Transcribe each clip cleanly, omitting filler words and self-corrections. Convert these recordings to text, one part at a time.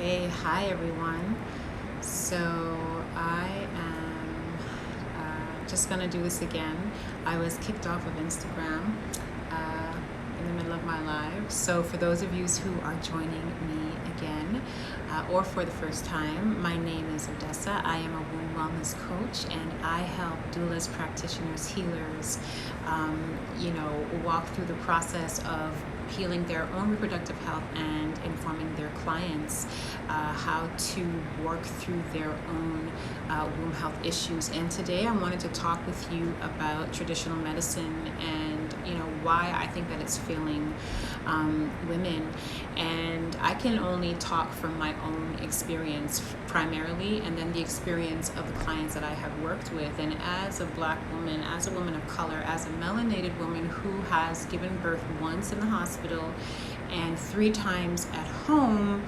Okay, hi everyone. So I am just gonna do this again. I was kicked off of Instagram uh, in the middle of my live. So for those of you who are joining me again or for the first time, my name is Odessa. I am a womb wellness coach, and I help doulas, practitioners, healers, walk through the process of healing their own reproductive health and informing their clients how to work through their own womb health issues. And today I wanted to talk with you about traditional medicine and why I think that it's failing women. And I can only talk from my own experience primarily, and then the experience of the clients that I have worked with. And as a Black woman, as a woman of color, as a melanated woman who has given birth once in the hospital and 3 times at home,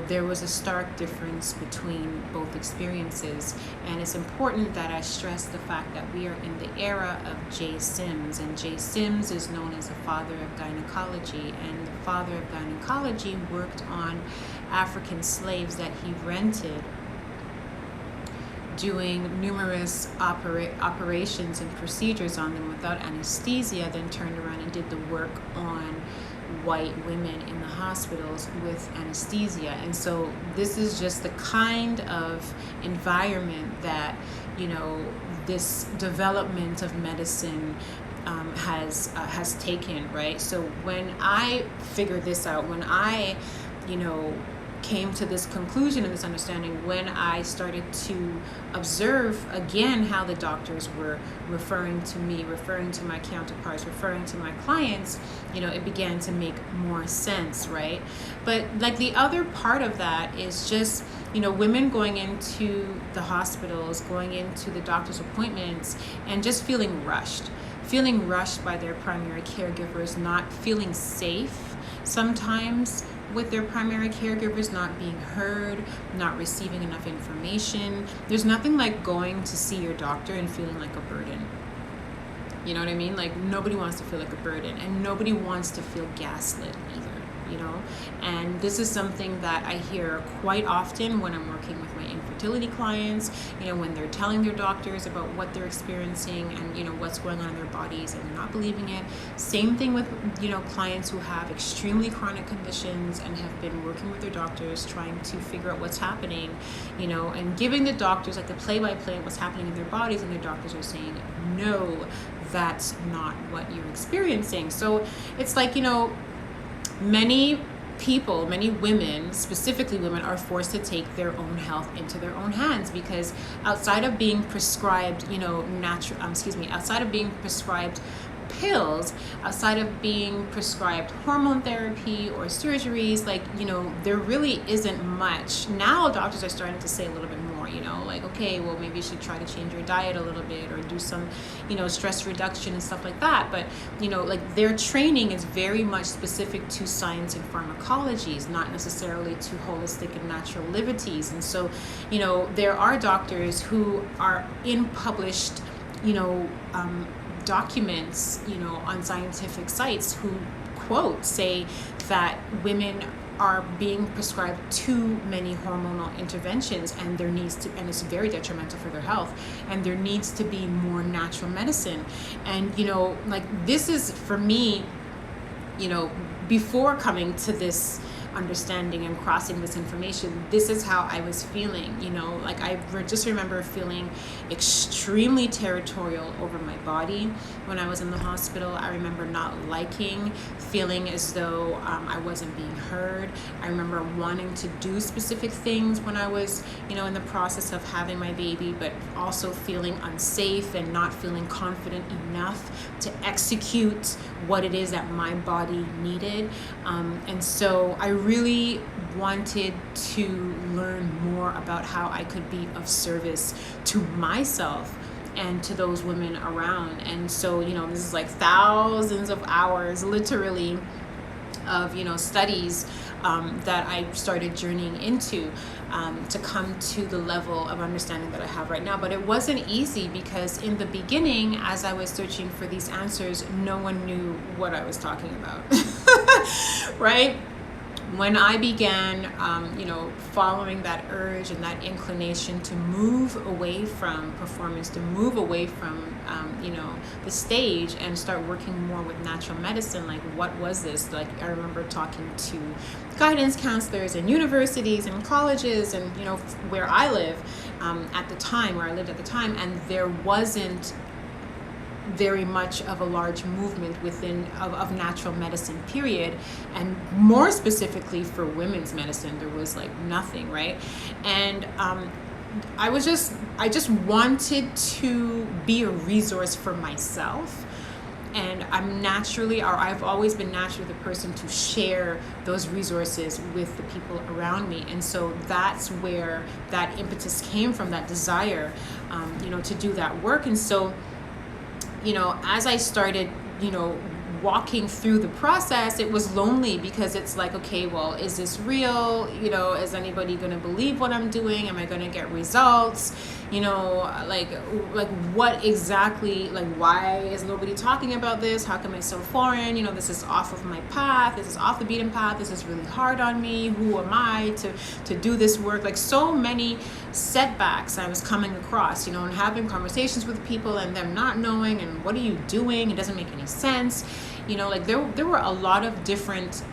there was a stark difference between both experiences. And it's important that I stress the fact that we are in the era of J. Sims, and J. Sims is known as the father of gynecology, and the father of gynecology worked on African slaves that he rented, doing numerous operations and procedures on them without anesthesia, then turned around and did the work on white women in the hospitals with anesthesia. And so this is just the kind of environment that this development of medicine has taken, right? So when I figured this out, when I came to this conclusion and this understanding, when I started to observe again how the doctors were referring to me, referring to my counterparts, referring to my clients, it began to make more sense, right? But like the other part of that is just, women going into the hospitals, going into the doctor's appointments, and just feeling rushed by their primary caregivers, not feeling safe sometimes with their primary caregivers, not being heard, not receiving enough information. There's nothing like going to see your doctor and feeling like a burden. You know what I mean? Like, nobody wants to feel like a burden, and nobody wants to feel gaslit either, And this is something that I hear quite often when I'm working with my infertility clients, when they're telling their doctors about what they're experiencing and, what's going on in their bodies, and they're not believing it. Same thing with, clients who have extremely chronic conditions and have been working with their doctors trying to figure out what's happening, and giving the doctors like the play-by-play of what's happening in their bodies, and their doctors are saying, no, that's not what you're experiencing. So it's like, many people, many women, specifically women, are forced to take their own health into their own hands, because outside of being prescribed, outside of being prescribed pills, outside of being prescribed hormone therapy or surgeries, there really isn't much. Now doctors are starting to say a little bit more, okay, well, maybe you should try to change your diet a little bit, or do some, stress reduction and stuff like that. But, their training is very much specific to science and pharmacology, not necessarily to holistic and natural liberties. And so, there are doctors who are in published, documents, on scientific sites, who say that women are being prescribed too many hormonal interventions, and and it's very detrimental for their health, and there needs to be more natural medicine. And this is, for me, before coming to this understanding and crossing this information, this is how I was feeling. I just remember feeling extremely territorial over my body when I was in the hospital. I remember not liking, feeling as though I wasn't being heard. I remember wanting to do specific things when I was in the process of having my baby, but also feeling unsafe and not feeling confident enough to execute what it is that my body needed. And so I really wanted to learn more about how I could be of service to myself and to those women around. And so, this is like thousands of hours, literally, of studies that I started journeying into to come to the level of understanding that I have right now. But it wasn't easy, because in the beginning, as I was searching for these answers, no one knew what I was talking about, right? when I began, following that urge and that inclination to move away from performance, to move away from, the stage and start working more with natural medicine, like what was this? Like I remember talking to guidance counselors in universities and colleges and, where I live where I lived at the time, and there wasn't very much of a large movement within of natural medicine, period, and more specifically for women's medicine there was like nothing, right? And I just wanted to be a resource for myself, and I've always been naturally the person to share those resources with the people around me. And so that's where that impetus came from, that desire, to do that work. And so, as I started, walking through the process, it was lonely because it's like, okay, well, is this real? Is anybody going to believe what I'm doing? Am I going to get results? Like what exactly, like, why is nobody talking about this? How come it's so foreign? This is off of my path. This is off the beaten path. This is really hard on me. Who am I to do this work? Like so many setbacks I was coming across, and having conversations with people and them not knowing, and what are you doing? It doesn't make any sense. Like there were a lot of different,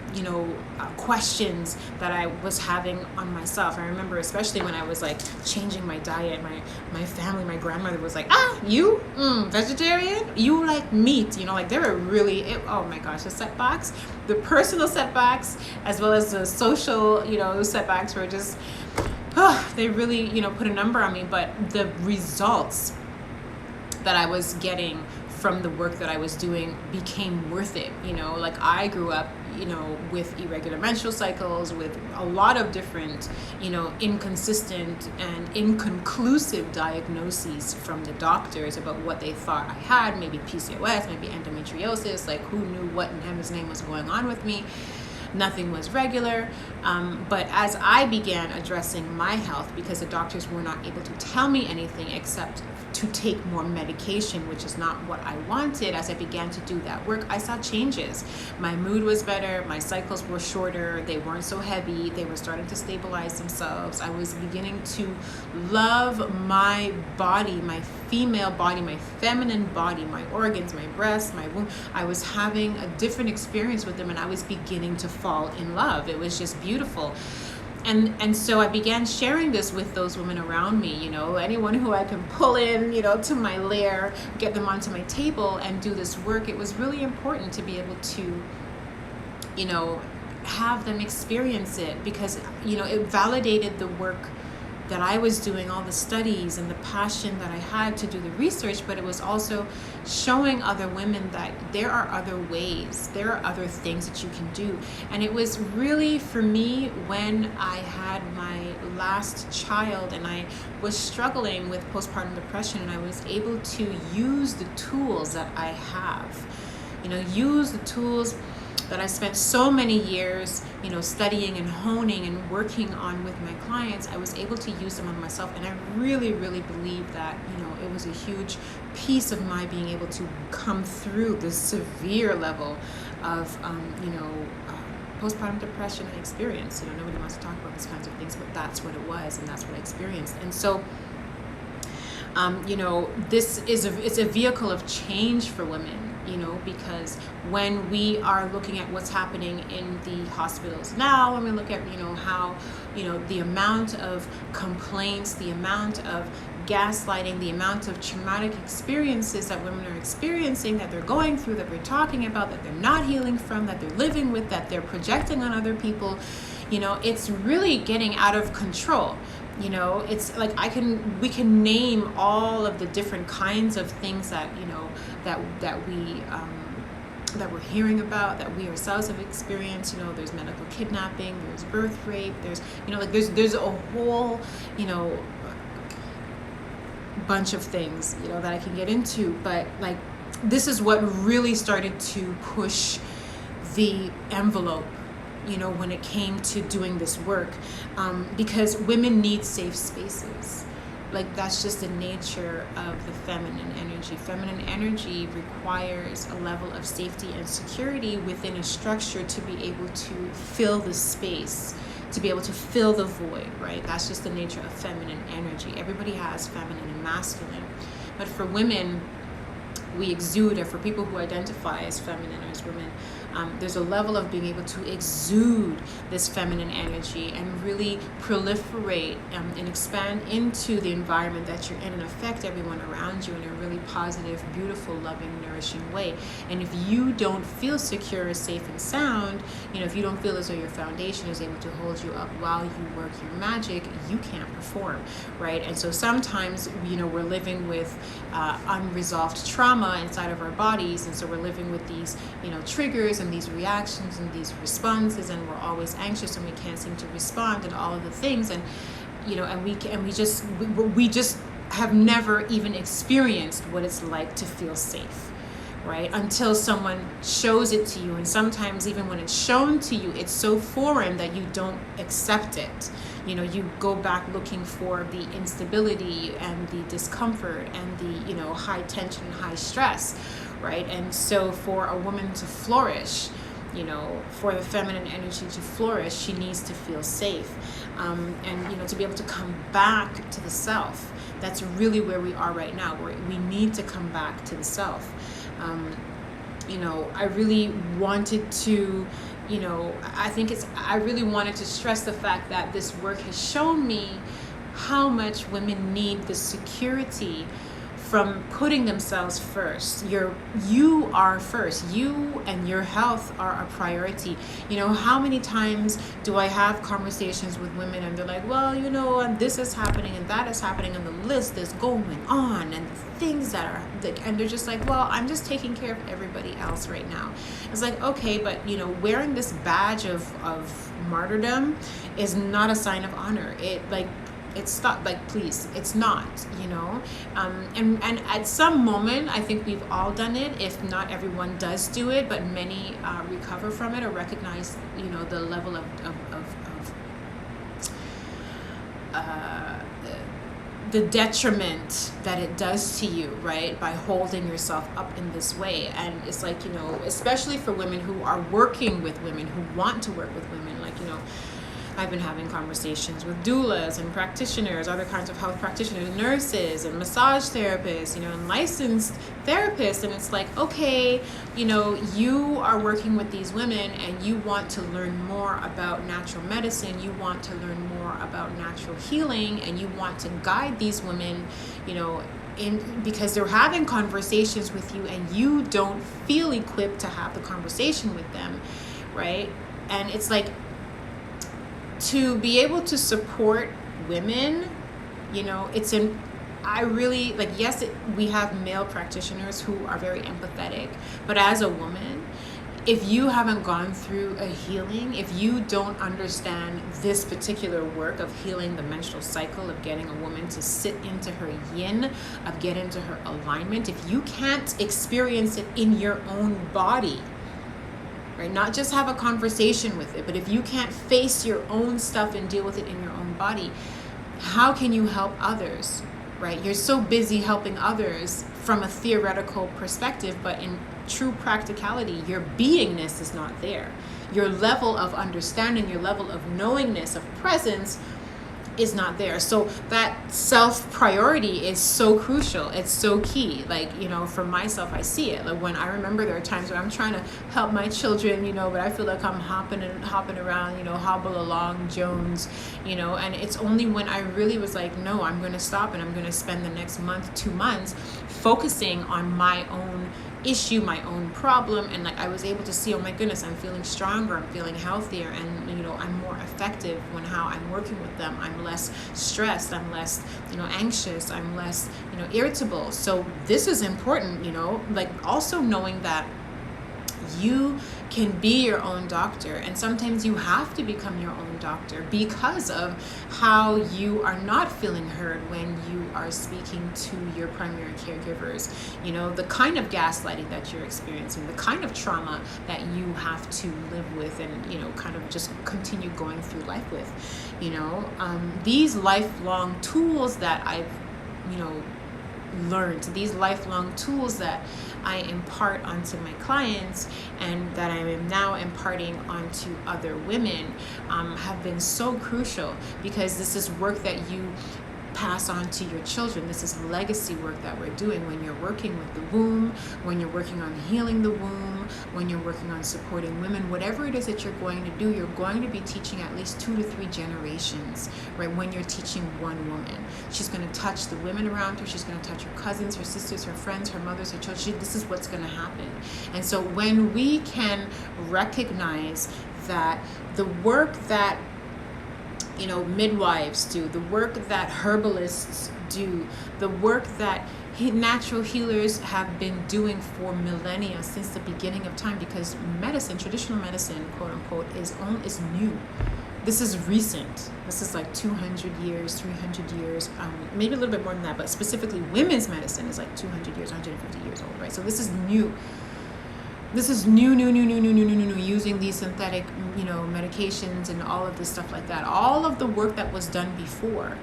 questions that I was having on myself. I remember especially when I was like changing my diet, my family, my grandmother was like, you vegetarian? You like meat? Like there were really, oh my gosh, the setbacks, the personal setbacks, as well as the social, setbacks were just, they really, put a number on me. But the results that I was getting from the work that I was doing became worth it. Like I grew up, with irregular menstrual cycles, with a lot of different, inconsistent and inconclusive diagnoses from the doctors about what they thought I had, maybe PCOS, maybe endometriosis, like who knew what in heaven's name was going on with me. Nothing was regular. But as I began addressing my health, because the doctors were not able to tell me anything except to take more medication, which is not what I wanted, as I began to do that work, I saw changes. My mood was better, my cycles were shorter, they weren't so heavy, they were starting to stabilize themselves. I was beginning to love my body, my female body, my feminine body, my organs, my breasts, my womb. I was having a different experience with them, and I was beginning to fall in love. It was just beautiful. And so I began sharing this with those women around me, anyone who I can pull in, to my lair, get them onto my table and do this work. It was really important to be able to, have them experience it, because, it validated the work that I was doing, all the studies and the passion that I had to do the research, but it was also showing other women that there are other ways, there are other things that you can do. And it was really, for me, when I had my last child and I was struggling with postpartum depression, and I was able to use the tools that I have, use the tools that I spent so many years, studying and honing and working on with my clients. I was able to use them on myself, and I really, really believe that, it was a huge piece of my being able to come through the severe level of, postpartum depression I experienced. Nobody wants to talk about these kinds of things, but that's what it was, and that's what I experienced. And so, this is it's a vehicle of change for women. Because when we are looking at what's happening in the hospitals now, when we look at, how, the amount of complaints, the amount of gaslighting, the amount of traumatic experiences that women are experiencing, that they're going through, that we're talking about, that they're not healing from, that they're living with, that they're projecting on other people, it's really getting out of control. It's like we can name all of the different kinds of things that, that we're hearing about, that we ourselves have experienced. There's medical kidnapping, there's birth rape, there's, there's a whole, bunch of things, that I can get into. But like, this is what really started to push the envelope, when it came to doing this work, because women need safe spaces. like that's just the nature of the feminine energy. Feminine energy requires a level of safety and security within a structure to be able to fill the space, to be able to fill the void, right? That's just the nature of feminine energy. Everybody has feminine and masculine. But for women, we exude, or for people who identify as feminine or as women, there's a level of being able to exude this feminine energy and really proliferate and expand into the environment that you're in and affect everyone around you in a really positive, beautiful, loving, nourishing way. And if you don't feel secure, safe, and sound, if you don't feel as though your foundation is able to hold you up while you work your magic, you can't perform, right? And so sometimes, we're living with unresolved trauma inside of our bodies, and so we're living with these, triggers and these reactions and these responses, and we're always anxious and we can't seem to respond and all of the things, and we just have never even experienced what it's like to feel safe, right? Until someone shows it to you. And sometimes even when it's shown to you, it's so foreign that you don't accept it. You go back looking for the instability and the discomfort and the, high tension and high stress, right? And so for a woman to flourish, for the feminine energy to flourish, she needs to feel safe. And to be able to come back to the self. That's really where we are right now. We need to come back to the self. I really wanted to, I really wanted to stress the fact that this work has shown me how much women need the security from putting themselves first. You are first. You and your health are a priority. How many times do I have conversations with women and they're like, well, and this is happening and that is happening and the list is going on and the things that are, and they're just like, well, I'm just taking care of everybody else right now. It's like, okay, but wearing this badge of martyrdom is not a sign of honor. It's not, please, it's not, and at some moment, I think we've all done it. If not everyone does do it, but many recover from it or recognize, the level of the detriment that it does to you, right, by holding yourself up in this way. And it's like, especially for women who are working with women, who want to work with women, I've been having conversations with doulas and practitioners, other kinds of health practitioners, nurses and massage therapists, and licensed therapists. And it's like, okay, you are working with these women and you want to learn more about natural medicine. You want to learn more about natural healing, and you want to guide these women, because they're having conversations with you and you don't feel equipped to have the conversation with them, right? And it's like, to be able to support women, yes, we have male practitioners who are very empathetic, but as a woman, if you haven't gone through a healing, if you don't understand this particular work of healing the menstrual cycle, of getting a woman to sit into her yin, of get into her alignment, if you can't experience it in your own body, right? Not just have a conversation with it, but if you can't face your own stuff and deal with it in your own body, how can you help others, right? You're so busy helping others from a theoretical perspective, but in true practicality, your beingness is not there. Your level of understanding, your level of knowingness, of presence is not there. So that self-priority is so crucial. It's so key. For myself, I see it. When I remember, there are times when I'm trying to help my children, but I feel like I'm hopping around, hobble along Jones, and it's only when I really was like, no, I'm going to stop and I'm going to spend the next month, 2 months focusing on my own issue, my own problem, and I was able to see, oh my goodness, I'm feeling stronger, I'm feeling healthier, and I'm more effective when how I'm working with them. I'm less stressed, I'm less anxious, I'm less irritable. So this is important, also knowing that you can be your own doctor, and sometimes you have to become your own doctor because of how you are not feeling heard when you are speaking to your primary caregivers. You know, the kind of gaslighting that you're experiencing, the kind of trauma that you have to live with and, you know, kind of just continue going through life with. You know, these lifelong tools that I've, you know, learned, these lifelong tools that I impart onto my clients and that I am now imparting onto other women have been so crucial, because this is work that you pass on to your children. This is legacy work that we're doing when you're working with the womb, when you're working on healing the womb, when you're working on supporting women. Whatever it is that you're going to do, you're going to be teaching at least 2 to 3 generations, right? When you're teaching one woman, she's going to touch the women around her. She's going to touch her cousins, her sisters, her friends, her mothers, her children. This is what's going to happen. And so when we can recognize that the work that, you know, midwives do, the work that herbalists do, the work that natural healers have been doing for millennia, since the beginning of time, because medicine, traditional medicine, quote unquote, is new. This is recent. This is like 200 years, 300 years, maybe a little bit more than that, but specifically women's medicine is like 200 years, 150 years old, right? So this is new. This is new, using these synthetic, you know, medications and all of this stuff like that. All of the work that was done before,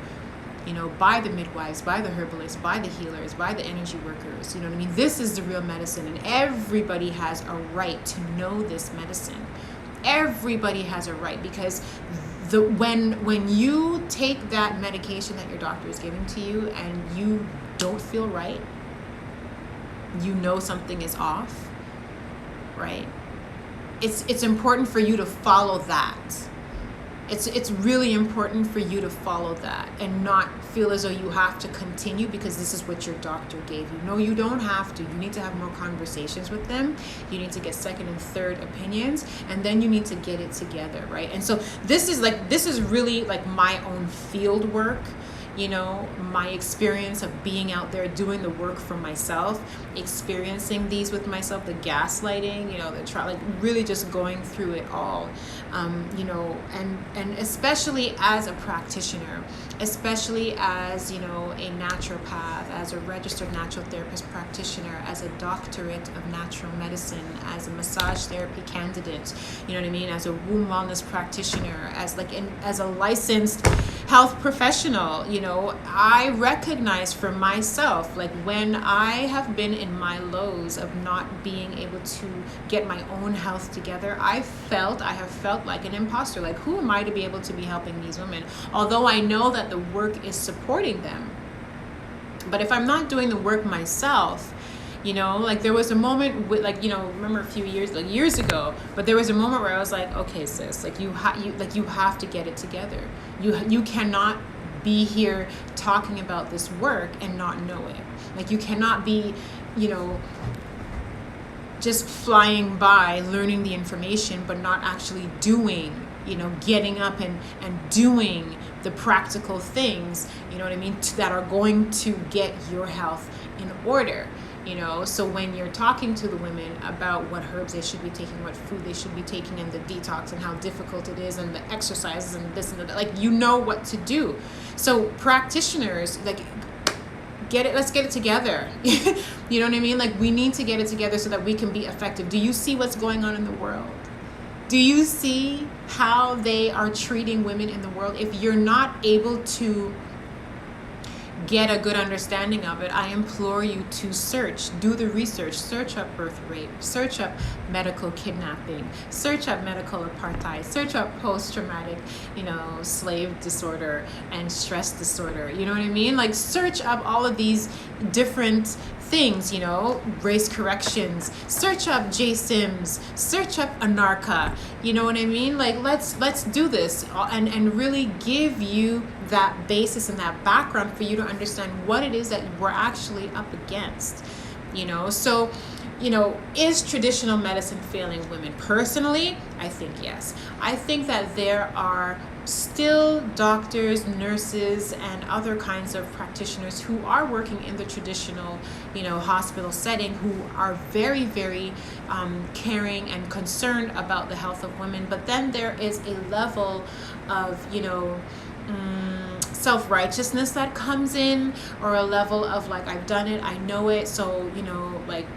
you know, by the midwives, by the herbalists, by the healers, by the energy workers, you know what I mean? This is the real medicine, and everybody has a right to know this medicine. Everybody has a right, because when you take that medication that your doctor is giving to you and you don't feel right, you know something is off, right? It's important for you to follow that. It's really important for you to follow that and not feel as though you have to continue because this is what your doctor gave you. No, you don't have to. You need to have more conversations with them. You need to get second and third opinions, and then you need to get it together, right? And so this is really like my own field work. You know, my experience of being out there doing the work for myself, experiencing these with myself, the gaslighting, you know, like really just going through it all, you know, and especially as a practitioner, especially as, you know, a naturopath, as a registered natural therapist practitioner, as a doctorate of natural medicine, as a massage therapy candidate, you know what I mean, as a womb wellness practitioner, as a licensed health professional, you know, I recognize for myself, like when I have been in my lows of not being able to get my own health together, I have felt like an imposter. Like, who am I to be able to be helping these women? Although I know that the work is supporting them. But if I'm not doing the work myself, you know, like there was a moment with, like, you know, remember a few years ago, but there was a moment where I was like, okay, sis, like you have to get it together. You cannot be here talking about this work and not know it. Like, you cannot be, you know, just flying by learning the information but not actually doing, you know, getting up and doing the practical things, you know what I mean, that are going to get your health in order. You know, so when you're talking to the women about what herbs they should be taking, what food they should be taking, and the detox and how difficult it is, and the exercises and this and that, like, you know what to do. So practitioners, like, let's get it together. You know what I mean? Like, we need to get it together so that we can be effective. Do you see what's going on in the world? Do you see how they are treating women in the world? If you're not able to get a good understanding of it, I implore you to do the research, search up birth rape, search up medical kidnapping, search up medical apartheid, search up post-traumatic, you know, slave disorder and stress disorder, you know what I mean? Like, search up all of these different things, you know, race corrections, search up J Sims, search up Anarcha, you know what I mean? Like, let's do this and really give you that basis and that background for you to understand what it is that we're actually up against. So, is traditional medicine failing women? Personally, I think yes. I think that there are still doctors, nurses, and other kinds of practitioners who are working in the traditional, hospital setting, who are very, very caring and concerned about the health of women. But then there is a level of, self-righteousness that comes in, or a level of like, I've done it, I know it, so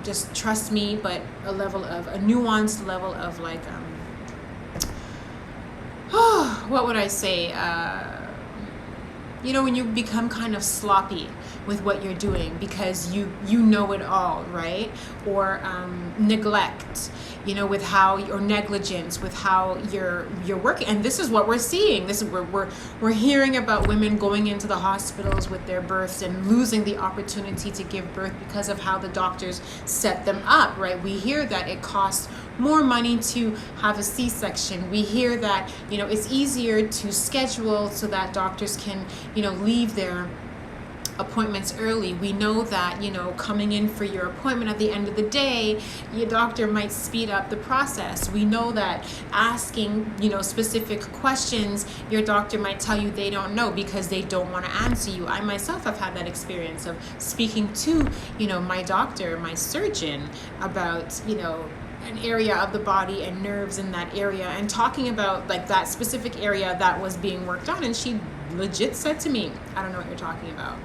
just trust me. But a nuanced level of like what would I say, when you become kind of sloppy with what you're doing because you know it all, right? Or neglect, with how, or negligence with how you're working. And this is what we're seeing. This is where we're hearing about women going into the hospitals with their births and losing the opportunity to give birth because of how the doctors set them up, right? We hear that it costs more money to have a C-section. We hear that, it's easier to schedule so that doctors can, leave their appointments early. We know that, coming in for your appointment at the end of the day, your doctor might speed up the process. We know that asking, specific questions, your doctor might tell you they don't know because they don't want to answer you. I myself have had that experience of speaking to, my doctor, my surgeon, about, an area of the body and nerves in that area, and talking about like that specific area that was being worked on. And she legit said to me, I don't know what you're talking about.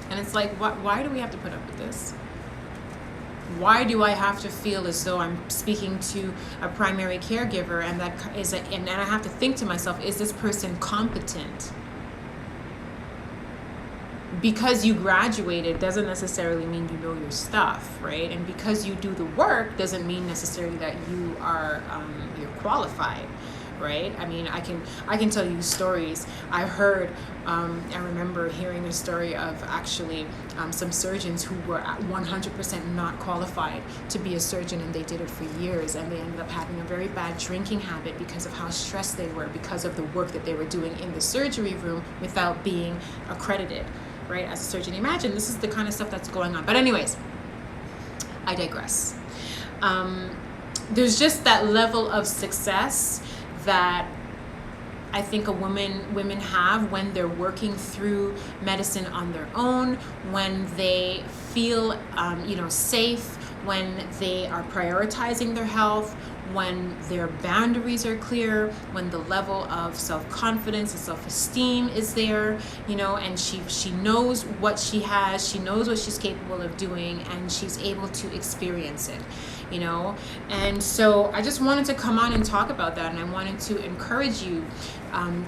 And it's like, why do we have to put up with this? Why do I have to feel as though I'm speaking to a primary caregiver, and and I have to think to myself, is this person competent? Because you graduated doesn't necessarily mean you know your stuff, right? And because you do the work doesn't mean necessarily that you are you're qualified, right? I mean, I can tell you stories. I remember hearing a story of actually some surgeons who were 100% not qualified to be a surgeon, and they did it for years, and they ended up having a very bad drinking habit because of how stressed they were, because of the work that they were doing in the surgery room without being accredited, right, as a surgeon. Imagine, this is the kind of stuff that's going on. But anyways, I digress. There's just that level of success that I think women have when they're working through medicine on their own, when they feel safe, when they are prioritizing their health, when their boundaries are clear, when the level of self-confidence and self-esteem is there, and she knows what she has, she knows what she's capable of doing, and she's able to experience it, And so I just wanted to come on and talk about that, and I wanted to encourage you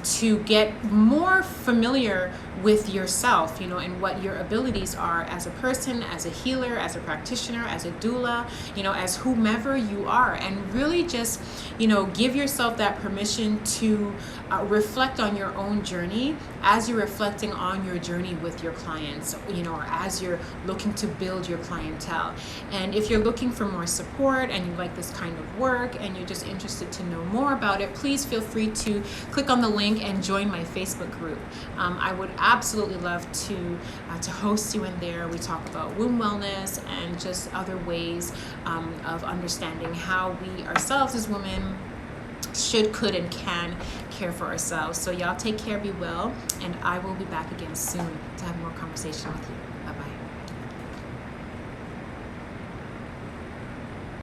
to get more familiar with yourself, and what your abilities are as a person, as a healer, as a practitioner, as a doula, as whomever you are, and really just, give yourself that permission to reflect on your own journey as you're reflecting on your journey with your clients, or as you're looking to build your clientele. And if you're looking for more support and you like this kind of work and you're just interested to know more about it, please feel free to click on the link and join my Facebook group. I would absolutely love to host you in there. We talk about womb wellness and just other ways of understanding how we ourselves as women should, could, and can care for ourselves. So y'all take care, be well, and I will be back again soon to have more conversation with you.